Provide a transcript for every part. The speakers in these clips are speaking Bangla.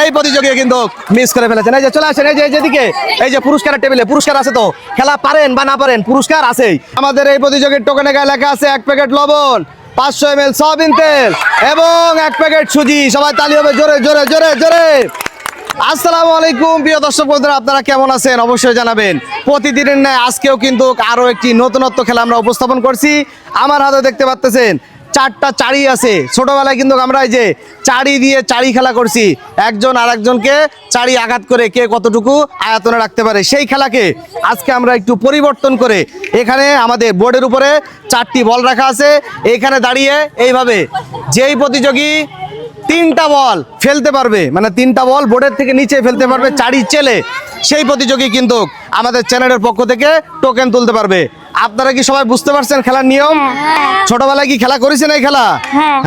এই প্রতিযোগী কিন্তু মিস করে ফেলেছেন। এই যে চলে আসেন, এই যে যেদিকে, এই যে পুরস্কারের টেবিলে পুরস্কার আছে, তো খেলা পারেন বা না পারেন পুরস্কার আছেই। আমাদের এই প্রতিযোগীর টোকেনে গায়ে লেখা আছে 1 প্যাকেট লবণ, 500 ml সয়াবিন তেল এবং 1 প্যাকেট সুজি। সবাই তালি হবে জোরে জোরে জোরে জোরে। আসসালামু আলাইকুম প্রিয় দর্শক বন্ধুরা, আপনারা কেমন আছেন অবশ্যই জানাবেন। প্রতিদিনের ন্যায় আজকেও কিন্তু আরো একটি নতুনত্ব খেলা আমরা উপস্থাপন করছি। আমার হাতে দেখতে পাচ্ছেন 4টা চাড়ি আছে। ছোটবেলায় কিন্তু আমরা এই যে চাড়ি দিয়ে চাড়ি খেলা করছি, একজন আরেকজনকে চাড়ি আঘাত করে কে কতটুকু আয়তনে রাখতে পারে, সেই খেলাকে আজকে আমরা একটু পরিবর্তন করে এখানে আমাদের বোর্ডের উপরে 4টি বল রাখা আছে। এখানে দাঁড়িয়ে এইভাবে যেই প্রতিযোগী 3টা বল ফেলতে পারবে, মানে 3টা বল বোর্ডের থেকে নিচে ফেলতে পারবে চাড়ি চেলে, সেই প্রতিযোগী কিন্তু আমাদের চ্যানেলের পক্ষ থেকে টোকেন তুলতে পারবে। আপনারা কি সবাই বুঝতে পারছেন খেলার নিয়ম? ছোটবেলায় কি খেলা করেছেন এই খেলা?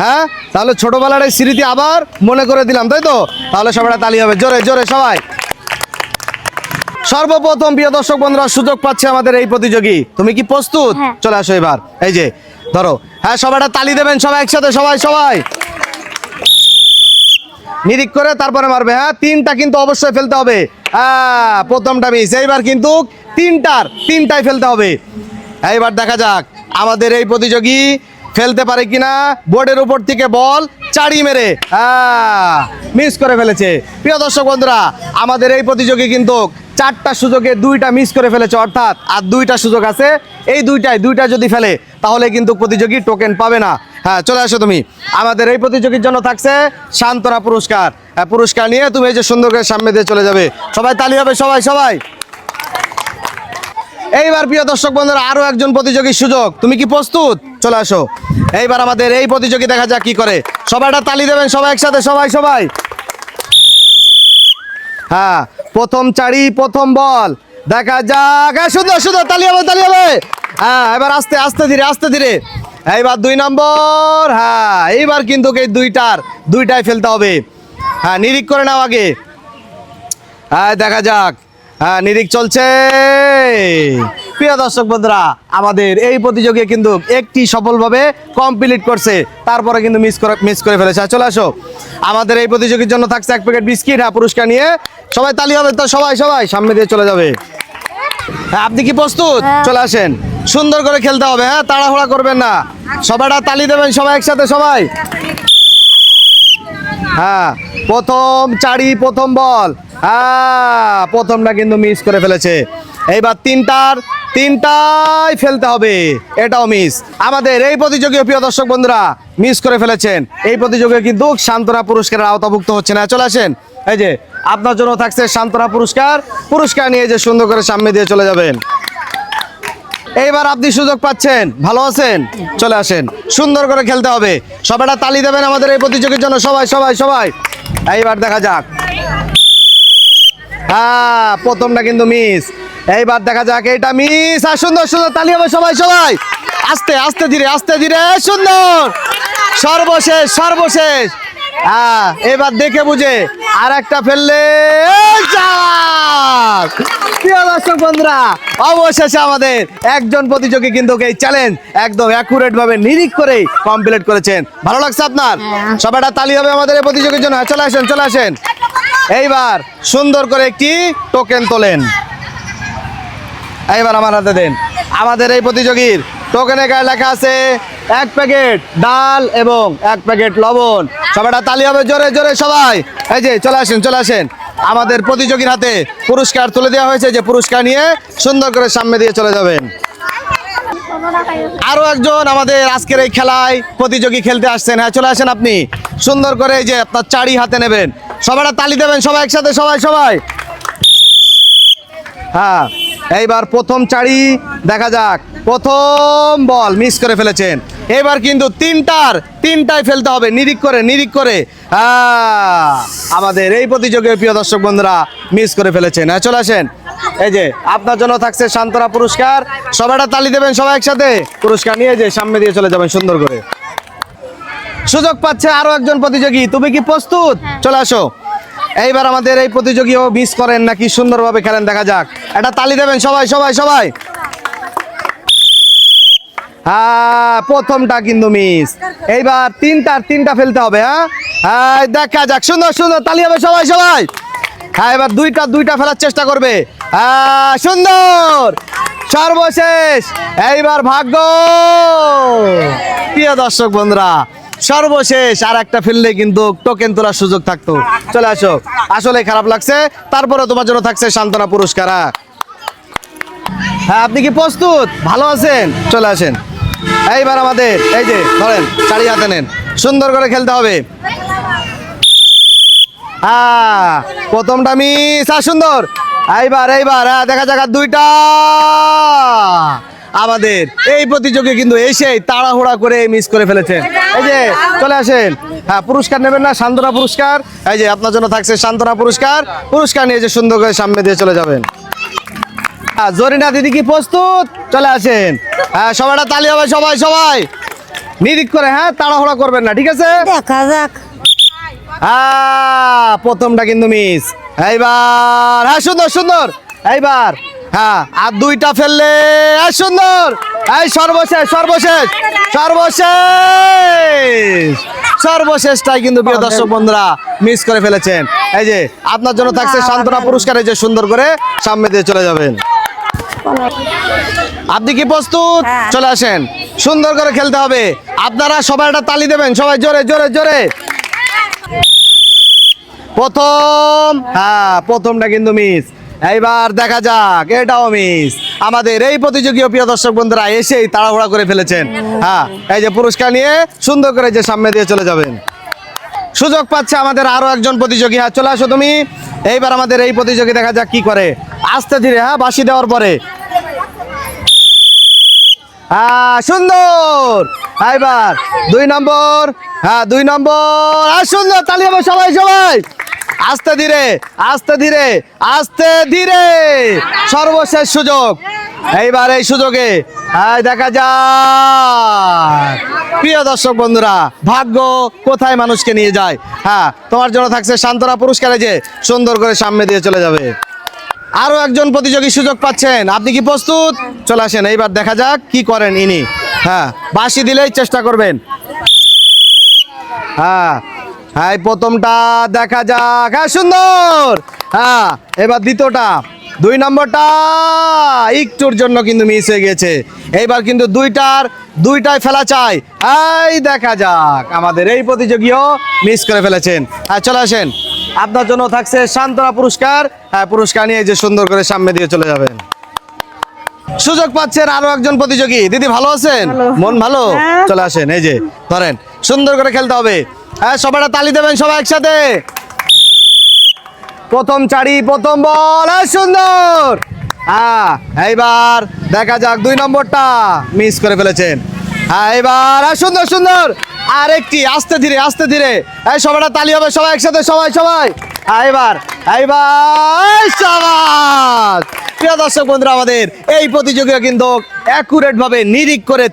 হ্যাঁ, তাহলে ছোটবেলার এই স্মৃতি আবার মনে করে দিলাম, তাই তো? তাহলে সবাই তালি হবে জোরে জোরে সবাই। সর্বপ্রথম প্রিয় দর্শক বন্ধুরা সুযোগ পাচ্ছে আমাদের এই প্রতিযোগী। তুমি কি প্রস্তুত? চলে আসো এবার, এই যে ধরো। হ্যাঁ, সবাই তালি দেবেন সবাই একসাথে, সবাই সবাই নিরিখ করে তারপরে মারবে। হ্যাঁ, 3টা কিন্তু অবশ্যই ফেলতে হবে। হ্যাঁ, প্রথমটা মিস। এইবার কিন্তু 3টাই ফেলতে হবে। এইবার দেখা যাক আমাদের এই প্রতিযোগী ফেলতে পারে কিনা। বোর্ডের উপর থেকে বল চাড়ি মেরে মিস করে ফেলেছে। প্রিয় দর্শক বন্ধুরা, আমাদের এই প্রতিযোগী কিন্তু 4টা সুযোগে 2টা মিস করে ফেলেছে, অর্থাৎ আর 2টা সুযোগ আছে। এই 2টা যদি ফেলে তাহলে কিন্তু প্রতিযোগী টোকেন পাবে না। হ্যাঁ, চলে আসো তুমি। আমাদের এই প্রতিযোগীর জন্য থাকছে সান্ত্বনা পুরস্কার। হ্যাঁ, পুরস্কার নিয়ে তুমি এই যে সুন্দর করে সামনে দিয়ে চলে যাবে। সবাই তালি হবে সবাই সবাই। এইবার প্রিয় দর্শক বন্ধুরা আরো একজন প্রতিযোগীর সুযোগ। তুমি কি প্রস্তুত? চলে আসো। এইবার আমাদের এই প্রতিযোগী দেখা যাক কি করে। সবাইটা তালি দেবেন সবাই একসাথে, সবাই সবাই। হ্যাঁ, প্রথম চাড়ি প্রথম বল দেখা যাক। হ্যাঁ, সুন্দর সুন্দর, তালি হবে তালি হবে। হ্যাঁ, এবার আস্তে আস্তে ধীরে আস্তে ধীরে। এইবার 2 নম্বর। হ্যাঁ, এইবার কিন্তু এই 2টাই ফেলতে হবে। হ্যাঁ, নিরিখ করে নাও আগে। হ্যাঁ, দেখা যাক। হ্যাঁ, নিরিখ চলছে। প্রিয় দর্শক বন্ধুরা, আমাদের এই প্রতিযোগী কিন্তু একটি সফলভাবে কমপ্লিট করছে, তারপরে কিন্তু মিস করে ফেলেছে। চলে আসো। আমাদের এই প্রতিযোগীর জন্য থাকছে 1 প্যাকেট বিস্কিট। হ্যাঁ, পুরস্কার নিয়ে সবাই তালি হবে তো, সবাই সবাই সামনে দিয়ে চলে যাবে। হ্যাঁ, আপনি কি প্রস্তুত? চলে আসেন। সুন্দর করে খেলতে হবে। হ্যাঁ, তাড়াহুড়া করবেন না। সবাইটা তালি দেবেন সবাই একসাথে, সবাই। হ্যাঁ, প্রথম চাড়ি প্রথম বল। হ্যাঁ, প্রথমটা কিন্তু মিস করে ফেলেছে। এইবার 3টাই ফেলতে হবে, এটাও মিস। আমাদের এই প্রতিযোগী প্রিয় দর্শক বন্ধুরা মিস করে ফেলেছেন। এই প্রতিযোগী কিন্তু সান্ত্বনা পুরস্কারের আওতাভুক্ত হচ্ছে না। চলে আসেন, এই যে আপনার জন্য থাকছে সান্ত্বনা পুরস্কার। পুরস্কার নিয়ে যে সুন্দর করে সামনে দিয়ে চলে যাবেন। এইবার আপনি সুযোগ পাচ্ছেন, ভালো আছেন? চলে আসেন। সুন্দর করে খেলতে হবে। সবাইটা তালি দেবেন আমাদের এই প্রতিযোগীর জন্য, সবাই সবাই সবাই। এইবার দেখা যাক। হ্যাঁ, প্রথমটা কিন্তু মিস। এইবার দেখা যাক, এইটা মিস। আর সুন্দর সুন্দর, তালি হবে সবাই সবাই। আস্তে আস্তে ধীরে আস্তে ধীরে, সুন্দর। সর্বশেষ সর্বশেষ। হ্যাঁ, এবার দেখে বুঝে আর একটা ফেললে। প্রিয় দর্শক বন্ধুরা, অবশেষে আমাদের একজন প্রতিযোগী কিন্তু এই চ্যালেঞ্জ একদম অ্যাকুরেট ভাবে নিরিখ করে কমপ্লিট করেছেন। ভালো লাগছে আপনার? সবাইটা তালি হবে আমাদের এই প্রতিযোগীর জন্য। চলে আসেন চলে আসেন। এইবার সুন্দর করে একটি টোকেন তোলেন। এইবার আমার হাতে দেন। আমাদের এই প্রতিযোগীর টোকেনে গায়ে লেখা আছে 1 প্যাকেট ডাল এবং 1 প্যাকেট লবণ। সবাইটা তালি হবে জোরে জোরে সবাই। এই যে চলে আসেন চলে আসেন। আমাদের প্রতিযোগীর হাতে পুরস্কার তুলে দেওয়া হয়েছে, যে পুরস্কার নিয়ে সুন্দর করে সামনে দিয়ে চলে যাবেন। আরো একজন আমাদের আজকের এই খেলায় প্রতিযোগী খেলতে আসছেন। হ্যাঁ, চলে আসেন আপনি। সুন্দর করে এই যে আপনার চাড়ি হাতে নেবেন। সবাইটা তালি দেবেন সবাই একসাথে, সবাই সবাই। হ্যাঁ, এইবার প্রথম চাড়ি দেখা যাক। প্রথম বল মিস করে ফেলেছেন। এবার কিন্তু 3টাই ফেলতে হবে, নিরিখ করে নিরিখ করে। হ্যাঁ, আমাদের এই প্রতিযোগী প্রিয় দর্শক বন্ধুরা মিস করে ফেলেছেন। হ্যাঁ, চলে আসেন। এই যে আপনার জন্য থাকছে সান্ত্বনা পুরস্কার। সবাইটা তালি দেবেন সবাই একসাথে। পুরস্কার নিয়ে যে সামনে দিয়ে চলে যাবেন সুন্দর করে। সুযোগ পাচ্ছে আরো একজন প্রতিযোগী। তুমি কি প্রস্তুত? চলে আসো। এইবার আমাদের এই প্রতিযোগীও মিস করেন নাকি সুন্দরভাবে খেলেন দেখা যাক। এটা তালি দেবেন সবাই সবাই সবাই। হ্যাঁ, প্রথমটা কিন্তু মিস। এইবার 3টা ফেলতে হবে। হ্যাঁ, হ্যাঁ দেখা যাক, সুন্দর সুন্দর, তালি হবে সবাই সবাই। হ্যাঁ এবার দুইটা ফেলার চেষ্টা করবে। হ্যাঁ সুন্দর, সর্বশেষ এইবার ভাগ্য। প্রিয় দর্শক বন্ধুরা, সর্বশেষ আর একটা ফেললে কিন্তু টোকেন তোলার সুযোগ থাকতো। চলে আসো, আসলে খারাপ লাগছে, তারপরে তোমার জন্য থাকছে সান্ত্বনা পুরস্কার। হ্যাঁ আপনি কি প্রস্তুত? ভালো আছেন? চলে আসেন। এইবার আমাদের এই যে ধরেন, চারি হাতে নেন, সুন্দর করে খেলতে হবে। হ্যাঁ প্রথমটা মিস, আর সুন্দর। এইবার হ্যাঁ দেখা যাক, আর দুইটা। আমাদের এই প্রতিযোগী কিন্তু এসেই তাড়াহুড়া করে মিস করে ফেলেছেন। এই যে চলে আসেন। হ্যাঁ পুরস্কার নেবেন না? সান্ত্বনা পুরস্কার। এই যে আপনার জন্য থাকছে সান্ত্বনা পুরস্কার। পুরস্কার নিয়ে যে সুন্দর করে সামনে দিয়ে চলে যাবেন। জরিনা দিদি কি প্রস্তুত? চলে আসেন। হ্যাঁ সবাইটা তালি হবে, সবাই সবাই নিরিখ করে। হ্যাঁ তাড়াহুড়া করবেন না, ঠিক আছে? দেখা যাক। হ্যাঁ প্রথমটা কিন্তু মিস। এইবার হ্যাঁ সুন্দর সুন্দর। এইবার হ্যাঁ আর দুইটা ফেললে। হ্যাঁ সুন্দর। এই সর্বশেষ সর্বশেষ সর্বশেষ সর্বশেষটাই কিন্তু প্রিয় দর্শক বন্ধুরা মিস করে ফেলেছেন। এই যে আপনার জন্য থাকছে সান্ত্বনা পুরস্কার। এই যে সুন্দর করে সামনে দিয়ে চলে যাবেন। আপনি কি প্রস্তুত? হ্যাঁ। চলে আসেন, সুন্দর করে খেলতে হবে। আপনারা সবাই একটা তালি দেবেন, সবাই জোরে জোরে জোরে। প্রথমটা কিন্তু মিস। এইবার দেখা যাক, এটাও মিস। আমাদের এই প্রতিযোগীও প্রিয় দর্শক বন্ধুরা এসেই তাড়াহুড়া করে ফেলেছেন। হ্যাঁ এই যে পুরস্কার নিয়ে সুন্দর করে যে সামনে দিয়ে চলে যাবেন। সুযোগ পাচ্ছে আমাদের আরো একজন প্রতিযোগী। হ্যাঁ চলে আসো তুমি। এইবার আমাদের এই প্রতিযোগী দেখা যাক কি করে। আস্তে ধীরে, হ্যাঁ বাঁশি দেওয়ার পরে। হ্যাঁ সুন্দর। এইবার 2 নম্বর। হ্যাঁ 2 নম্বর। আর সুন্দর, তালি হবে সবাই সবাই। আস্তে ধীরে আস্তে ধীরে আস্তে ধীরে। সর্বশেষ সুযোগ। এইবার এই সুযোগে হ্যাঁ দেখা যাক প্রিয় দর্শক বন্ধুরা, ভাগ্য কোথায় মানুষকে নিয়ে যায়। হ্যাঁ তোমার জন্য থাকছে সান্ত্বনা পুরস্কারে, যে সুন্দর করে সামনে দিয়ে চলে যাবে। আরো একজন প্রতিযোগী সুযোগ পাচ্ছেন। আপনি কি প্রস্তুত? চলে আসেন। এইবার দেখা যাক কি করেন ইনি। হ্যাঁ বাঁশি দিলেই চেষ্টা করবেন। হ্যাঁ হ্যাঁ প্রথমটা দেখা যাক। হ্যাঁ সুন্দর। হ্যাঁ এবার দ্বিতীয়টা। 2 নম্বরটা একটুর জন্য কিন্তু মিস হয়ে গেছে। এইবার কিন্তু দুইটাই ফেলা চাই। এই দেখা যাক, আমাদের এই প্রতিযোগীও মিস করে ফেলেছেন। হ্যাঁ চলে আসেন, আপনার জন্য থাকছে সান্ত্বনা পুরস্কার। হ্যাঁ পুরস্কার নিয়ে যে সুন্দর করে সামনে দিয়ে চলে যাবেন। সুযোগ পাচ্ছেন আরো একজন প্রতিযোগী। দিদি ভালো আছেন? মন ভালো? চলে আসেন। এই যে ধরেন, সুন্দর করে খেলতে হবে। হ্যাঁ সবাইটা তালি দেবেন সবাই একসাথে। প্রথম চারি, প্রথম বল। সুন্দর। হ্যাঁ এইবার দেখা যাক 2 নম্বরটা মিস করে ফেলেছেন। হ্যাঁ এবার সুন্দর সুন্দর। আর একটি, আস্তে ধীরে আস্তে ধীরে। এই সবাইটা তালি হবে সবাই একসাথে, সবাই সবাই। এইবার শাবাশ। প্রিয় দর্শক বন্ধুরা, আমাদের এই প্রতিযোগিতা কিন্তু অ্যাকুরেট ভাবে নিরিখ করে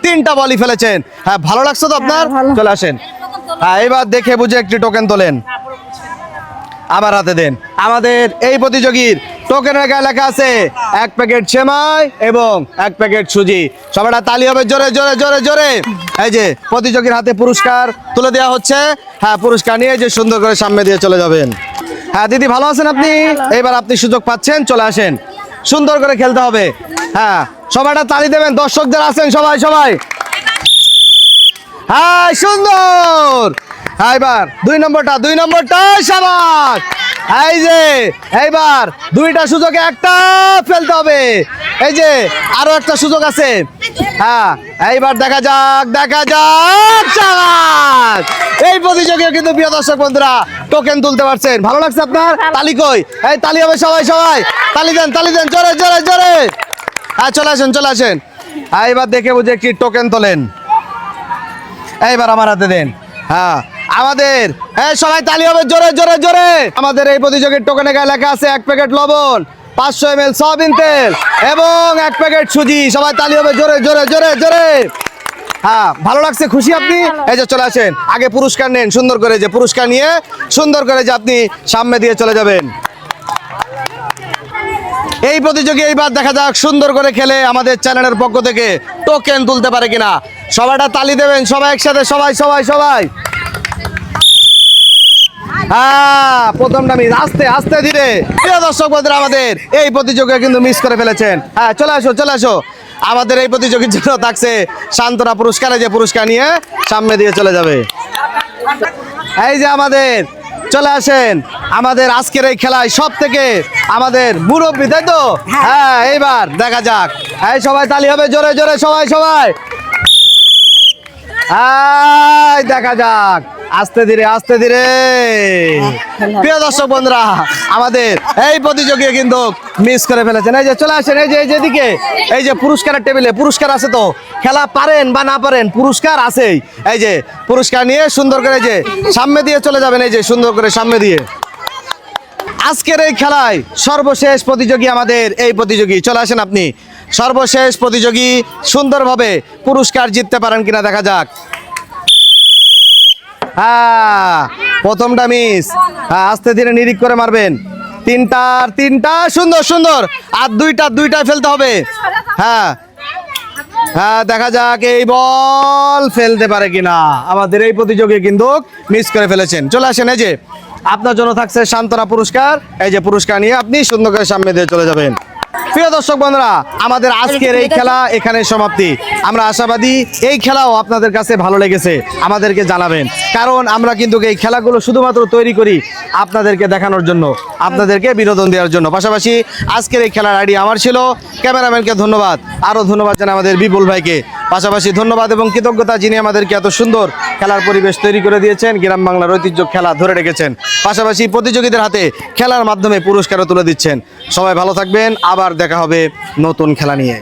তিনটা বলই ফেলেছেন। হ্যাঁ ভালো লাগছে তো আপনার? চলে আসেন। হ্যাঁ এবার দেখে বুঝে একটি টোকেন তোলেন, আমার হাতে দেন। আমাদের এই প্রতিযোগীর টোকেনের গায়ে লেখা আছে 1 প্যাকেট সেমাই এবং 1 প্যাকেট সুজি। সবাইটা তালি হবে জোরে জোরে জোরে জোরে। এই যে প্রতিযোগীর হাতে পুরস্কার তুলে দেওয়া হচ্ছে। হ্যাঁ পুরস্কার নিয়ে যে সুন্দর করে সামনে দিয়ে চলে যাবেন। হ্যাঁ দিদি ভালো আছেন আপনি? এবার আপনি সুযোগ পাচ্ছেন, চলে আসেন। সুন্দর করে খেলতে হবে। হ্যাঁ সবাইটা তালি দেবেন, দর্শকদের আছেন সবাই সবাই। হ্যাঁ সুন্দর। এইবার 2 নম্বরটা শাবাশ। এই যে এইবার 2টা সুযোগে একটা ফেলতে হবে। এই যে আরো একটা সুযোগ আছে। হ্যাঁ এইবার দেখা যাক শাবাশ। এই প্রতিযোগিতা কিন্তু প্রিয় দর্শক বন্ধুরা টোকেন তুলতে পারছেন। ভালো লাগছে আপনার? তালি কই? এই তালি হবে সবাই সবাই। তালি দেন জোরে জোরে জোরে। হ্যাঁ চলে আসেন। এইবার দেখে বুঝে একটি টোকেন তোলেন। এইবার আমার হাতে দেন। হ্যাঁ আমাদের সবাই তালি হবে জোরে জোরে জোরে। আমাদের এই প্রতিযোগীর টোকেনে গায়ে লেখা আছে 1 প্যাকেট লবণ, 500 ml সয়াবিন তেল এবং 1 প্যাকেট সুজি। সবাই তালি হবে জোরে জোরে জোরে জোরে। হ্যাঁ ভালো লাগছে? খুশি আপনি? এই যে চলে আসেন, আগে পুরস্কার নেন। সুন্দর করে যে পুরস্কার নিয়ে সুন্দর করে যে আপনি সামনে দিয়ে চলে যাবেন। এই প্রতিযোগী এইবার দেখা যাক সুন্দর করে খেলে আমাদের চ্যানেলের পক্ষ থেকে টোকেন তুলতে পারে কিনা। সবাইটা তালি দেবেন সবাই একসাথে, সবাই সবাই সবাই। হ্যাঁ, প্রথমটা মিস, আস্তে আস্তে ধীরে। প্রিয় দর্শক বন্ধুরা, আমাদের এই প্রতিযোগিতা কিন্তু মিস করে ফেলেছেন। হ্যাঁ, চলে আসো চলে আসো। আমাদের এই প্রতিযোগীর জন্য থাকছে সান্ত্বনা পুরস্কার, এই যে পুরস্কার নিয়ে সামনে দিয়ে চলে যাবে। এই যে আমাদের চলে আসেন আমাদের আজকের এই খেলায় সব থেকে আমাদের মুরব্বী, তাই তো? হ্যাঁ, এইবার দেখা যাক। এই সবাই তালি হবে, জোরে জোরে সবাই সবাই। দেখা যাক, আস্তে ধীরে আস্তে ধীরে। প্রিয় দর্শক বন্ধুরা, আমাদের এই প্রতিযোগী কিন্তু মিস করে ফেলেছেন। এই যে চলে আসেন, এই যে যেদিকে, এই যে পুরস্কারের টেবিলে পুরস্কার আছে তো, খেলা পারেন বা না পারেন পুরস্কার আছেই। এই যে পুরস্কার নিয়ে সুন্দর করে যে সামনে দিয়ে চলে যাবেন, এই যে সুন্দর করে সামনে দিয়ে। আজকের এই খেলায় সর্বশেষ প্রতিযোগী আমাদের এই প্রতিযোগী, চলে আসেন আপনি। সর্বশেষ প্রতিযোগী সুন্দরভাবে পুরস্কার জিততে পারেন কিনা দেখা যাক। হ্যাঁ, প্রথমটা মিস। হ্যাঁ, আস্তে ধীরে নিরিখ করে মারবেন। তিনটা সুন্দর সুন্দর, আর দুইটা ফেলতে হবে। হ্যাঁ হ্যাঁ, দেখা যাক এই বল ফেলতে পারে কিনা। আমাদের এই প্রতিযোগী কিন্তু মিস করে ফেলেছেন। চলে আসেন, এই যে আপনার জন্য থাকছে সান্ত্বনা পুরস্কার। এই যে পুরস্কার নিয়ে আপনি সুন্দর করে সামনে দিয়ে চলে যাবেন। প্রিয় দর্শক বন্ধুরা, আমাদের আজকের এই খেলা এখানে সমাপ্তি। আমরা আশাবাদী এই খেলাও আপনাদের কাছে ভালো লেগেছে, আমাদেরকে জানাবেন। কারণ আমরা কিন্তু এই খেলাগুলো শুধুমাত্র তৈরি করি আপনাদেরকে দেখানোর জন্য, আপনাদেরকে বিনোদন দেওয়ার জন্য। পাশাপাশি আজকের এই খেলার আইডিয়া আমার ছিল। ক্যামেরাম্যানকে ধন্যবাদ, আরও ধন্যবাদ জানাই আমাদের বিপুল ভাইকে। পাশাপাশি ধন্যবাদ এবং কৃতজ্ঞতা, যিনি আমাদেরকে এত সুন্দর খেলার পরিবেশ তৈরি করে দিয়েছেন, গ্রাম বাংলার ঐতিহ্য খেলা ধরে রেখেছেন। পাশাপাশি প্রতিযোগীদের হাতে খেলার মাধ্যমে পুরস্কারও তুলে দিচ্ছেন। সবাই ভালো থাকবেন, আবার দেখা হবে নতুন খেলা নিয়ে।